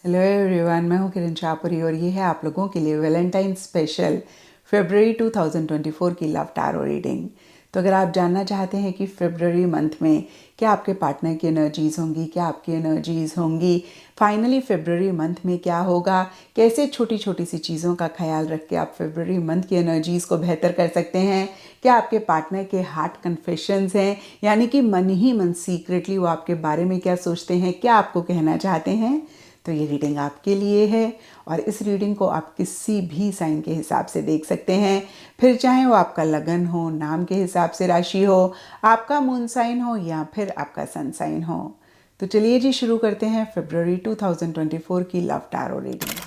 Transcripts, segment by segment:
Hello everyone, मैं हूँ किरण शाहपुरी और ये है आप लोगों के लिए वैलेंटाइन स्पेशल फरवरी 2024 की लव टैरो रीडिंग। तो अगर आप जानना चाहते हैं कि फरवरी मंथ में क्या आपके पार्टनर की एनर्जीज़ होंगी, क्या आपकी एनर्जीज़ होंगी, फाइनली फरवरी मंथ में क्या होगा, कैसे छोटी छोटी सी चीज़ों का ख्याल रख के आप फरवरी मंथ की एनर्जीज़ को बेहतर कर सकते हैं, क्या आपके पार्टनर के हार्ट कन्फेशंस हैं, यानी कि मन ही मन सीक्रेटली वो आपके बारे में क्या सोचते हैं, क्या आपको कहना चाहते हैं, तो ये रीडिंग आपके लिए है। और इस रीडिंग को आप किसी भी साइन के हिसाब से देख सकते हैं, फिर चाहे वो आपका लगन हो, नाम के हिसाब से राशि हो, आपका मून साइन हो या फिर आपका सन साइन हो। तो चलिए जी शुरू करते हैं फरवरी 2024 की लव टैरो रीडिंग।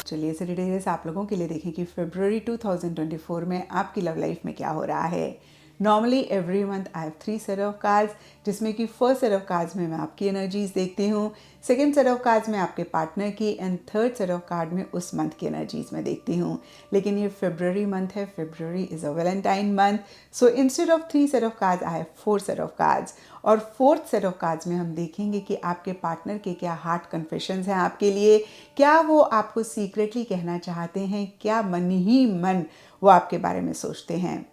चलिए इस रीडिंग आप लोगों के लिए देखें कि फरवरी 2024 में आपकी लव लाइफ में क्या हो रहा है। Normally every month I have 3 set of cards, जिसमें कि फर्स्ट सेट ऑफ कार्ड्स में मैं आपकी एनर्जीज देखती हूँ, सेकेंड सेट ऑफ कार्ड्स में आपके पार्टनर की, and third set of card में उस मंथ की एनर्जीज में देखती हूँ। लेकिन ये फरवरी मंथ है, February is a Valentine month, so instead of 3 set of cards I have 4 set of cards. और फोर्थ सेट ऑफ कार्ड्स में हम देखेंगे कि आपके पार्टनर के क्या हार्ट कन्फेशंस हैं आपके लिए, क्या वो आपको सीक्रेटली कहना चाहते हैं, क्या मन ही मन वो आपके बारे में सोचते हैं।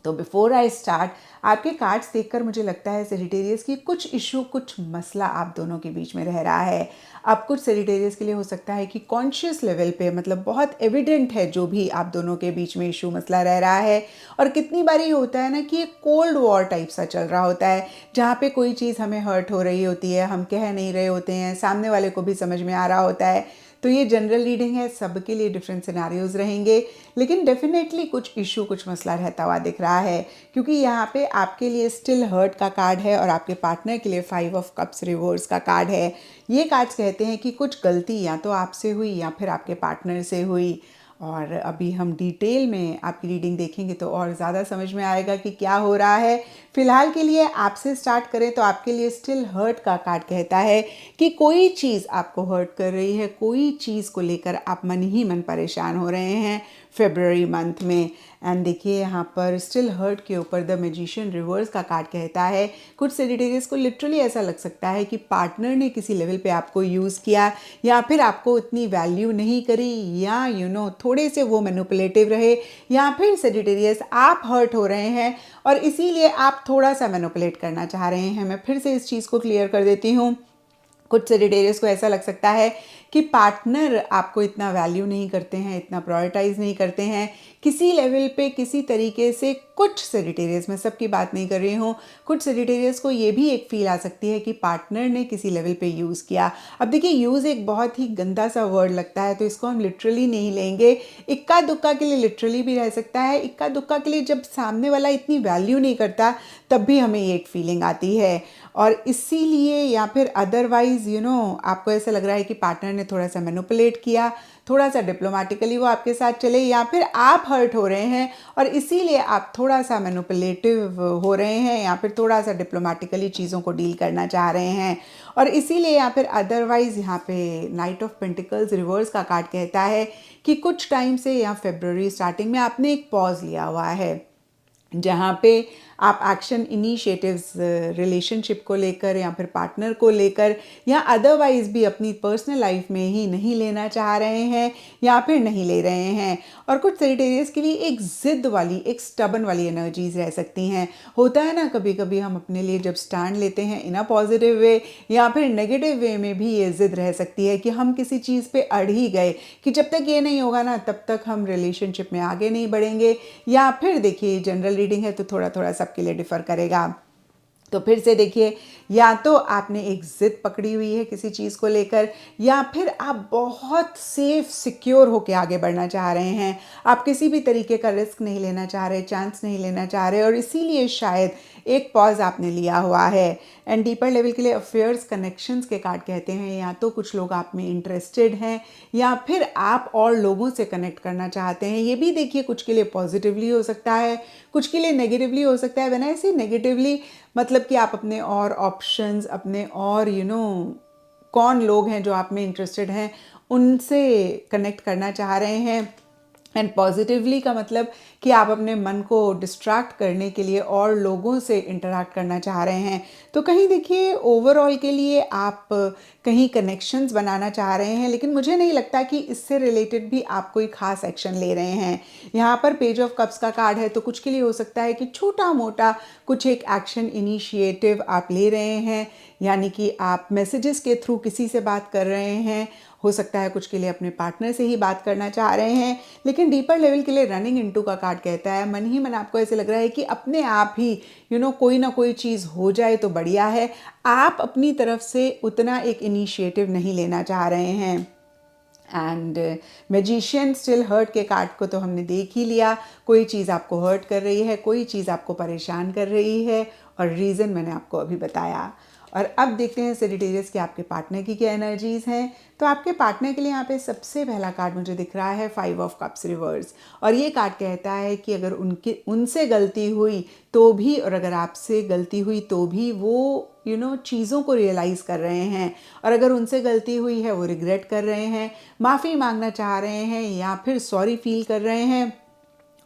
तो बिफोर आई स्टार्ट, आपके कार्ड्स देखकर मुझे लगता है सेजिटेरियस की कुछ इशू, कुछ मसला आप दोनों के बीच में रह रहा है। अब कुछ सेजिटेरियस के लिए हो सकता है कि कॉन्शियस लेवल पे, मतलब बहुत एविडेंट है जो भी आप दोनों के बीच में इशू मसला रह रहा है। और कितनी बार ये होता है ना कि एक कोल्ड वॉर टाइप सा चल रहा होता है, जहाँ पे कोई चीज़ हमें हर्ट हो रही होती है, हम कह नहीं रहे होते हैं, सामने वाले को भी समझ में आ रहा होता है। तो ये जनरल रीडिंग है, सबके लिए डिफरेंट सिनारियोज रहेंगे, लेकिन डेफिनेटली कुछ इशू, कुछ मसला रहता हुआ दिख रहा है, क्योंकि यहाँ पे आपके लिए स्टिल हर्ट का कार्ड है और आपके पार्टनर के लिए 5 ऑफ कप्स रिवर्स का कार्ड है। ये कार्ड्स कहते हैं कि कुछ गलती या तो आपसे हुई या फिर आपके पार्टनर से हुई। और अभी हम डिटेल में आपकी रीडिंग देखेंगे तो और ज़्यादा समझ में आएगा कि क्या हो रहा है। फिलहाल के लिए आपसे स्टार्ट करें तो आपके लिए स्टिल हर्ट का कार्ड कहता है कि कोई चीज़ आपको हर्ट कर रही है, कोई चीज़ को लेकर आप मन ही मन परेशान हो रहे हैं फेब्रुअरी मंथ में। एंड देखिए यहाँ पर स्टिल हर्ट के ऊपर द मैजिशियन रिवर्स का कार्ड कहता है कुछ सेजिटेरियस को लिटरली ऐसा लग सकता है कि पार्टनर ने किसी लेवल पे आपको यूज़ किया, या फिर आपको उतनी वैल्यू नहीं करी, या थोड़े से वो मैनिपुलेटिव रहे, या फिर सेजिटेरियस आप हर्ट हो रहे हैं और इसीलिए आप थोड़ा सा मैनिपुलेट करना चाह रहे हैं। मैं फिर से इस चीज़ को क्लियर कर देती हूँ। कुछ सेजिटेरियस को ऐसा लग सकता है कि पार्टनर आपको इतना वैल्यू नहीं करते हैं, इतना प्रायोरिटाइज नहीं करते हैं किसी लेवल पे, किसी तरीके से। कुछ सेजिटेरियस, मैं सबकी बात नहीं कर रही हूँ, कुछ सेजिटेरियस को ये भी एक फील आ सकती है कि पार्टनर ने किसी लेवल पे यूज़ किया। अब देखिए, यूज़ एक बहुत ही गंदा सा वर्ड लगता है, तो इसको हम लिटरली नहीं लेंगे। इक्का दुक्का के लिए लिटरली भी रह सकता है, इक्का दुक्का के लिए जब सामने वाला इतनी वैल्यू नहीं करता तब भी हमें ये एक फीलिंग आती है। और इसीलिए या फिर अदरवाइज आपको ऐसा लग रहा है कि पार्टनर ने थोड़ा सा मैनिपुलेट किया, थोड़ा सा डिप्लोमेटिकली वो आपके साथ चले, या फिर आप हर्ट हो रहे हैं और इसीलिए आप थोड़ा सा मैनिपुलेटिव हो रहे हैं, या फिर थोड़ा सा डिप्लोमेटिकली चीज़ों को डील करना चाह रहे हैं। और इसीलिए या फिर अदरवाइज यहाँ पे नाइट ऑफ पेंटिकल्स रिवर्स का कार्ड कहता है कि कुछ टाइम से या फेब्रुअरी स्टार्टिंग में आपने एक पॉज लिया हुआ है, जहाँ पे आप एक्शन इनिशिएटिव्स रिलेशनशिप को लेकर या फिर पार्टनर को लेकर या अदरवाइज भी अपनी पर्सनल लाइफ में ही नहीं लेना चाह रहे हैं या फिर नहीं ले रहे हैं। और कुछ सेजिटेरियस के लिए एक ज़िद वाली, एक स्टबन वाली एनर्जीज रह सकती हैं। होता है ना, कभी कभी हम अपने लिए जब स्टैंड लेते हैं इन अ पॉजिटिव वे या फिर नेगेटिव वे में भी ये ज़िद रह सकती है कि हम किसी चीज़ पे अड़ ही गए कि जब तक ये नहीं होगा ना तब तक हम रिलेशनशिप में आगे नहीं बढ़ेंगे। या फिर देखिए, जनरल रीडिंग है तो थोड़ा थोड़ा सबके लिए डिफर करेगा। तो फिर से देखिए, या तो आपने एक जिद पकड़ी हुई है किसी चीज़ को लेकर, या फिर आप बहुत सेफ सिक्योर होके आगे बढ़ना चाह रहे हैं। आप किसी भी तरीके का रिस्क नहीं लेना चाह रहे, चांस नहीं लेना चाह रहे, और इसीलिए शायद एक पॉज आपने लिया हुआ है। एंड डीपर लेवल के लिए अफेयर्स कनेक्शंस के कार्ड कहते हैं या तो कुछ लोग आप में इंटरेस्टेड हैं या फिर आप और लोगों से कनेक्ट करना चाहते हैं। ये भी देखिए, कुछ के लिए पॉजिटिवली हो सकता है, कुछ के लिए नेगेटिवली हो सकता है। व्हेन आई से नेगेटिवली, मतलब कि आप अपने और ऑप्शंस, अपने और कौन लोग हैं जो आप में इंटरेस्टेड हैं उनसे कनेक्ट करना चाह रहे हैं। एंड पॉजिटिवली का मतलब कि आप अपने मन को डिस्ट्रैक्ट करने के लिए और लोगों से इंटरैक्ट करना चाह रहे हैं। तो कहीं देखिए ओवरऑल के लिए आप कहीं कनेक्शंस बनाना चाह रहे हैं, लेकिन मुझे नहीं लगता कि इससे रिलेटेड भी आप कोई खास एक्शन ले रहे हैं। यहाँ पर पेज ऑफ कप्स का कार्ड है, तो कुछ के लिए हो सकता है कि छोटा मोटा कुछ एक एक्शन इनिशिएटिव आप ले रहे हैं, यानी कि आप मैसेजेस के थ्रू किसी से बात कर रहे हैं। हो सकता है कुछ के लिए अपने पार्टनर से ही बात करना चाह रहे हैं, लेकिन डीपर लेवल के लिए रनिंग इनटू का कार्ड कहता है मन ही मन आपको ऐसे लग रहा है कि अपने आप ही कोई ना कोई चीज़ हो जाए तो बढ़िया है। आप अपनी तरफ से उतना एक इनिशिएटिव नहीं लेना चाह रहे हैं। एंड मैजिशियन स्टिल हर्ट के कार्ड को तो हमने देख ही लिया। कोई चीज़ आपको हर्ट कर रही है, कोई चीज़ आपको परेशान कर रही है, और रीज़न मैंने आपको अभी बताया। और अब देखते हैं सेजिटेरियस के आपके पार्टनर की क्या एनर्जीज़ हैं। तो आपके पार्टनर के लिए यहाँ पे सबसे पहला कार्ड मुझे दिख रहा है 5 ऑफ कप्स रिवर्स, और ये कार्ड कहता है कि अगर उनसे गलती हुई तो भी, और अगर आपसे गलती हुई तो भी वो चीज़ों को रियलाइज़ कर रहे हैं, और अगर उनसे गलती हुई है वो रिग्रेट कर रहे हैं, माफ़ी मांगना चाह रहे हैं, या फिर सॉरी फील कर रहे हैं।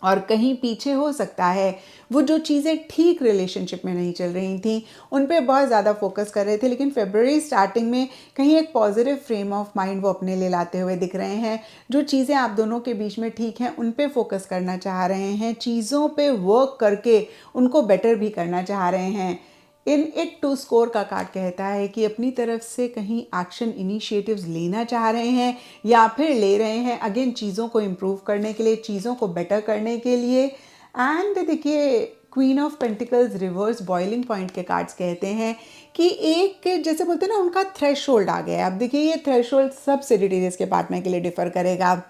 और कहीं पीछे हो सकता है वो जो चीज़ें ठीक रिलेशनशिप में नहीं चल रही थी उन पे बहुत ज़्यादा फोकस कर रहे थे, लेकिन फरवरी स्टार्टिंग में कहीं एक पॉजिटिव फ्रेम ऑफ माइंड वो अपने लिए लाते हुए दिख रहे हैं। जो चीज़ें आप दोनों के बीच में ठीक हैं उन पे फोकस करना चाह रहे हैं, चीज़ों पे वर्क करके उनको बेटर भी करना चाह रहे हैं। इन इट टू स्कोर का कार्ड कहता है कि अपनी तरफ से कहीं एक्शन इनिशिएटिव्स लेना चाह रहे हैं या फिर ले रहे हैं, अगेन चीज़ों को इम्प्रूव करने के लिए, चीज़ों को बेटर करने के लिए। एंड देखिए queen of pentacles reverse boiling point के कार्ड्स कहते हैं कि एक जैसे बोलते हैं ना उनका थ्रेशोल्ड आ गया है। अब देखिए ये थ्रेशोल्ड सब सेजिटेरियस के पार्टनर के लिए डिफर करेगा।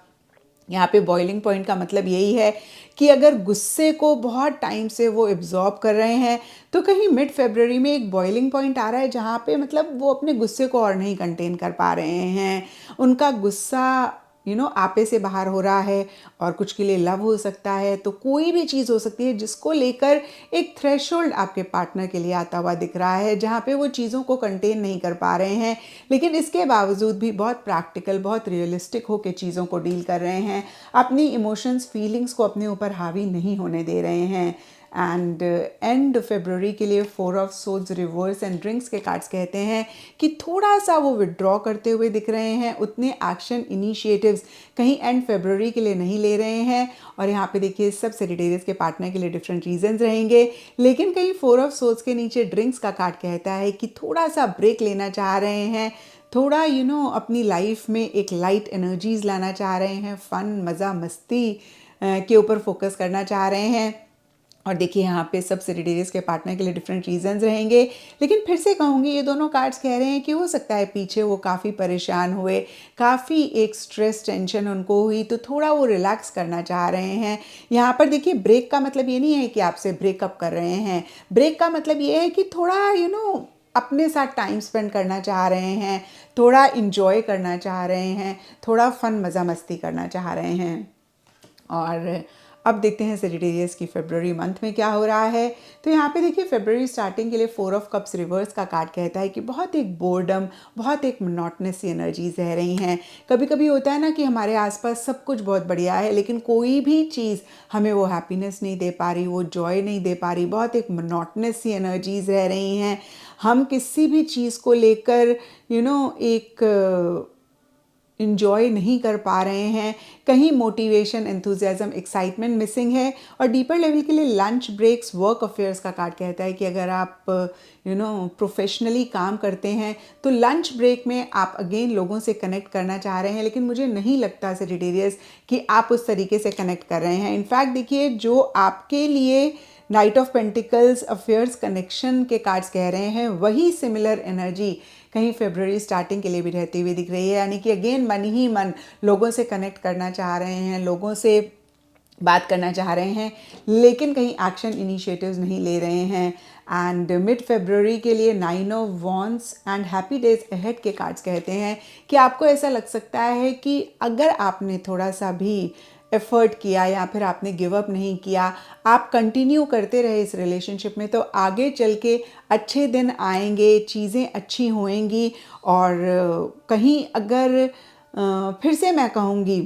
यहाँ पे बॉइलिंग पॉइंट का मतलब यही है कि अगर गुस्से को बहुत टाइम से वो एब्जॉर्ब कर रहे हैं तो कहीं मिड फरवरी में एक बॉइलिंग पॉइंट आ रहा है जहाँ पे मतलब वो अपने गुस्से को और नहीं कंटेन कर पा रहे हैं। उनका गुस्सा आपे से बाहर हो रहा है, और कुछ के लिए लव हो सकता है, तो कोई भी चीज़ हो सकती है जिसको लेकर एक थ्रेशोल्ड आपके पार्टनर के लिए आता हुआ दिख रहा है, जहाँ पे वो चीज़ों को कंटेन नहीं कर पा रहे हैं, लेकिन इसके बावजूद भी बहुत प्रैक्टिकल, बहुत रियलिस्टिक होकर चीज़ों को डील कर रहे हैं, अपनी इमोशंस फीलिंग्स को अपने ऊपर हावी नहीं होने दे रहे हैं। एंड एंड फरवरी के लिए 4 of swords reverse and drinks के कार्ड्स कहते हैं कि थोड़ा सा वो विड्रॉ करते हुए दिख रहे हैं, उतने एक्शन इनिशिएटिव्स कहीं एंड फरवरी के लिए नहीं ले रहे हैं। और यहाँ पे देखिए सब सेजिटेरियस के पार्टनर के लिए डिफरेंट रीजंस रहेंगे, लेकिन कहीं 4 ऑफ सोर्ड्स के नीचे ड्रिंक्स का कार्ड कहता है कि थोड़ा सा ब्रेक लेना चाह रहे हैं, थोड़ा अपनी लाइफ में एक लाइट एनर्जीज लाना चाह रहे हैं, फन मज़ा मस्ती के ऊपर फोकस करना चाह रहे हैं। और देखिए यहाँ पे सब सेजिटेरियस के पार्टनर के लिए डिफरेंट रीजंस रहेंगे, लेकिन फिर से कहूँगी ये दोनों कार्ड्स कह रहे हैं कि हो सकता है पीछे वो काफ़ी परेशान हुए, काफ़ी एक स्ट्रेस टेंशन उनको हुई, तो थोड़ा वो रिलैक्स करना चाह रहे हैं। यहाँ पर देखिए ब्रेक का मतलब ये नहीं है कि आपसे ब्रेकअप कर रहे हैं, ब्रेक का मतलब ये है कि थोड़ा अपने साथ टाइम स्पेंड करना चाह रहे हैं, थोड़ा इंजॉय करना चाह रहे हैं, थोड़ा फन मज़ा मस्ती करना चाह रहे हैं। और अब देखते हैं सेजिटेरियस की फरवरी मंथ में क्या हो रहा है। तो यहाँ पे देखिए फरवरी स्टार्टिंग के लिए 4 ऑफ कप्स रिवर्स का कार्ड कहता है कि बहुत एक बोर्डम, बहुत एक मोनोटोनस सी एनर्जीज रह रही हैं। कभी कभी होता है ना कि हमारे आसपास सब कुछ बहुत बढ़िया है, लेकिन कोई भी चीज़ हमें वो हैप्पीनेस नहीं दे पा रही, वो जॉय नहीं दे पा रही, बहुत एक मोनोटोनस सी एनर्जीज रह रही हैं। हम किसी भी चीज़ को लेकर एक इंजॉय नहीं कर पा रहे हैं, कहीं मोटिवेशन, एंथुजियाज्म, एक्साइटमेंट मिसिंग है। और डीपर लेवल के लिए लंच ब्रेक्स, वर्क अफेयर्स का कार्ड कहता है कि अगर आप प्रोफेशनली काम करते हैं तो लंच ब्रेक में आप अगेन लोगों से कनेक्ट करना चाह रहे हैं, लेकिन मुझे नहीं लगता सेजिटेरियस कि आप उस तरीके से कनेक्ट कर रहे हैं। इनफैक्ट देखिए जो आपके लिए night of pentacles affairs connection के कार्ड्स कह रहे हैं, वही सिमिलर एनर्जी कहीं फरवरी स्टार्टिंग के लिए भी रहती हुई दिख रही है, यानी कि अगेन मन ही मन लोगों से कनेक्ट करना चाह रहे हैं, लोगों से बात करना चाह रहे हैं, लेकिन कहीं एक्शन इनिशिएटिव्स नहीं ले रहे हैं। एंड मिड फरवरी के लिए 9 of wands and happy days ahead के कार्ड्स कहते हैं कि आपको ऐसा लग सकता है कि अगर आपने थोड़ा सा भी एफर्ट किया या फिर आपने गिव अप नहीं किया, आप कंटिन्यू करते रहे इस रिलेशनशिप में, तो आगे चल के अच्छे दिन आएंगे, चीज़ें अच्छी होएंगी। और कहीं अगर फिर से मैं कहूँगी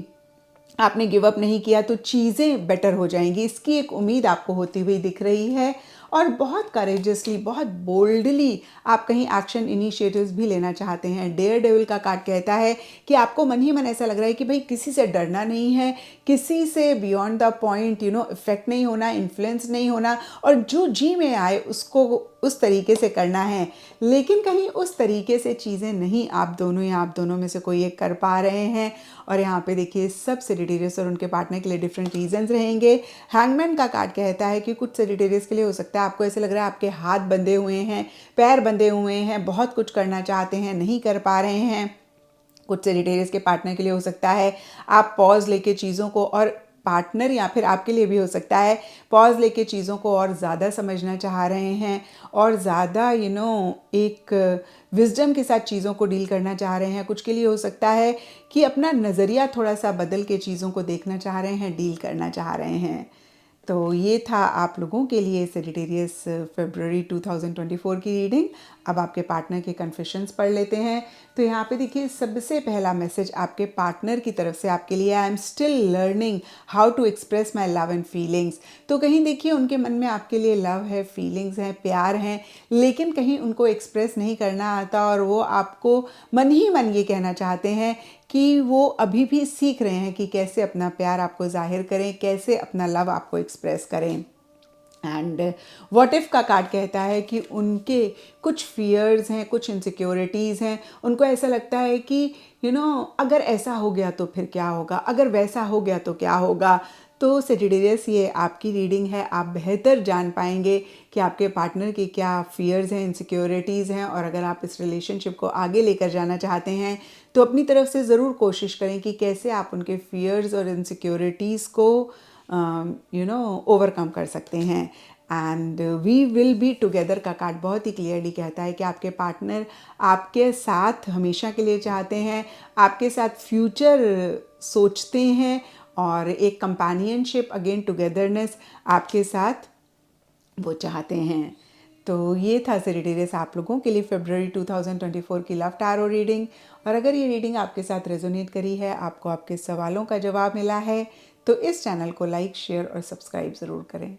आपने गिव अप नहीं किया तो चीज़ें बेटर हो जाएंगी, इसकी एक उम्मीद आपको होती हुई दिख रही है। और बहुत करेजियसली, बहुत बोल्डली आप कहीं एक्शन इनिशिएटिव्स भी लेना चाहते हैं। डेयर डेविल का कार्ड कहता है कि आपको मन ही मन ऐसा लग रहा है कि भाई किसी से डरना नहीं है, किसी से बियॉन्ड द पॉइंट इफेक्ट नहीं होना, इन्फ्लुएंस नहीं होना, और जो जी में आए उसको उस तरीके से करना है। लेकिन कहीं उस तरीके से चीज़ें नहीं आप दोनों या आप दोनों में से कोई एक कर पा रहे हैं। और यहाँ पे देखिए सब सेजिटेरियस और उनके पार्टनर के लिए डिफरेंट रीजंस रहेंगे। हैंगमैन का कार्ड कहता है कि कुछ सेजिटेरियस के लिए हो सकता है आपको ऐसे लग रहा है आपके हाथ बंधे हुए हैं, पैर बंधे हुए हैं, बहुत कुछ करना चाहते हैं, नहीं कर पा रहे हैं। कुछ सेजिटेरियस के पार्टनर के लिए हो सकता है आप पॉज लेके चीज़ों को, और पार्टनर या फिर आपके लिए भी हो सकता है पॉज लेके चीज़ों को और ज़्यादा समझना चाह रहे हैं और ज़्यादा एक विजडम के साथ चीज़ों को डील करना चाह रहे हैं। कुछ के लिए हो सकता है कि अपना नज़रिया थोड़ा सा बदल के चीज़ों को देखना चाह रहे हैं, डील करना चाह रहे हैं। तो ये था आप लोगों के लिए सेजिटेरियस फरवरी 2024 की रीडिंग। अब आपके पार्टनर के कन्फेशंस पढ़ लेते हैं। तो यहाँ पे देखिए सबसे पहला मैसेज आपके पार्टनर की तरफ से आपके लिए, I am still learning how to express my love and feelings. तो कहीं देखिए उनके मन में आपके लिए लव है, फीलिंग्स हैं, प्यार हैं, लेकिन कहीं उनको एक्सप्रेस नहीं करना आता और वो आपको मन ही मन ये कहना चाहते हैं कि वो अभी भी सीख रहे हैं कि कैसे अपना प्यार आपको जाहिर करें, कैसे अपना लव आपको एक्सप्रेस करें। एंड व्हाट इफ़ का कार्ड कहता है कि उनके कुछ फियर्स हैं, कुछ इनसिक्योरिटीज़ हैं। उनको ऐसा लगता है कि अगर ऐसा हो गया तो फिर क्या होगा, अगर वैसा हो गया तो क्या होगा। तो सेजिटेरियस ये आपकी रीडिंग है, आप बेहतर जान पाएंगे कि आपके पार्टनर की क्या फियर्स हैं, इनसिक्योरिटीज़ हैं। और अगर आप इस रिलेशनशिप को आगे लेकर जाना चाहते हैं तो अपनी तरफ से ज़रूर कोशिश करें कि कैसे आप उनके फियर्स और इनसिक्योरिटीज़ को ओवरकम कर सकते हैं। And we will be together का कार्ड बहुत ही क्लियरली कहता है कि आपके पार्टनर आपके साथ हमेशा के लिए चाहते हैं, आपके साथ फ्यूचर सोचते हैं और एक कंपेनियनशिप, अगेन टुगेदरनेस आपके साथ वो चाहते हैं। तो ये था सेजिटेरियस आप लोगों के लिए फरवरी 2024 की लव टैरो रीडिंग। और अगर ये रीडिंग आपके साथ रेजोनेट करी है, आपको आपके सवालों का जवाब मिला है, तो इस चैनल को लाइक, शेयर और सब्सक्राइब ज़रूर करें।